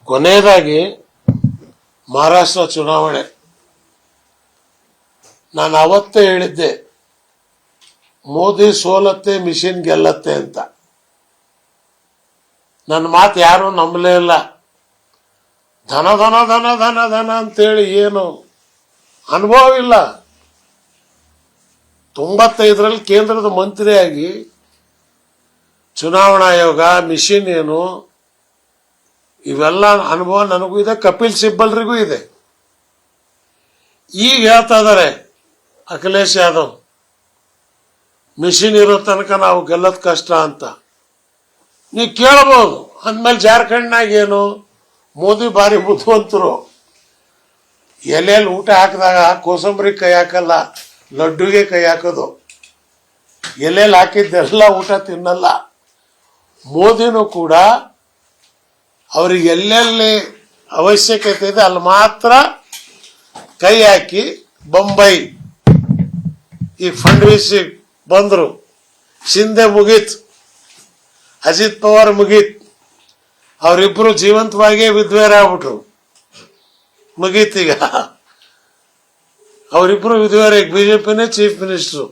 ಕೊನೆಯದಾಗಿ ಮಹಾರಾಷ್ಟ್ರ ಚುನಾವಣೆ, ನಾನು ಅವತ್ತೇ ಹೇಳಿದ್ದೆ ಮೋದಿ ಸೋಲತ್ತೆ ಮಿಷಿನ್ ಗೆಲ್ಲತ್ತೆ ಅಂತ. ನನ್ನ ಮಾತು ಯಾರು ನಂಬಲೇ ಇಲ್ಲ. ಧನ ಧನ ಧನ ಧನ ಧನ ಅಂತೇಳಿ ಏನು ಅನುಭವ ಇಲ್ಲ. 95ರಲ್ಲಿ ಕೇಂದ್ರದ ಮಂತ್ರಿಯಾಗಿ ಚುನಾವಣಾ ಆಯೋಗ, ಮಿಷಿನ್ ಏನು, ಇವೆಲ್ಲ ಅನುಭವ ನನಗೂ ಇದೆ, ಕಪಿಲ್ ಸಿಬ್ಬಲ್ರಿಗೂ ಇದೆ. ಈಗ ಹೇಳ್ತಾ ಇದಾರೆ ಅಖಿಲೇಶ್ ಯಾದವ್, ಮಿಷಿನ್ ಇರೋ ತನಕ ನಾವು ಗೆಲ್ಲೋದು ಕಷ್ಟ ಅಂತ. ನೀವು ಕೇಳಬಹುದು. ಅಂದ್ಮೇಲೆ ಜಾರ್ಖಂಡ್ನಾಗ ಏನು ಮೋದಿ ಬಾರಿ ಬುದ್ಧಿವಂತರು. ಎಲೆಯಲ್ಲಿ ಊಟ ಹಾಕಿದಾಗ ಕೋಸಂಬರಿ ಕೈ ಹಾಕಲ್ಲ, ಲಡ್ಡುಗೆ ಕೈ ಹಾಕೋದು. ಎಲೆಯಲ್ಲಿ ಹಾಕಿದ್ದೆಲ್ಲ ಊಟ ತಿನ್ನಲ್ಲ. ಮೋದಿನೂ ಕೂಡ ಅವ್ರಿಗೆ ಎಲ್ಲೆಲ್ಲಿ ಅವಶ್ಯಕತೆ ಇದೆ ಅಲ್ಲಿ ಮಾತ್ರ ಕೈ ಹಾಕಿ, ಬೊಂಬೈ ಈ ಫಂಡ್ರೀಸ್ ಬಂದ್ರು, ಶಿಂದೆ ಮುಗೀತ್, ಅಜಿತ್ ಪವಾರ್ ಮುಗೀತ್, ಅವರಿಬ್ರು ಜೀವಂತವಾಗೇ ವಿಧವೆರಾಗ್ಬಿಟ್ರು. ಮುಗೀತೀಗ ಅವರಿಬ್ರು ವಿಧವೆರ. ಬಿಜೆಪಿನೇ ಚೀಫ್ ಮಿನಿಸ್ಟರ್.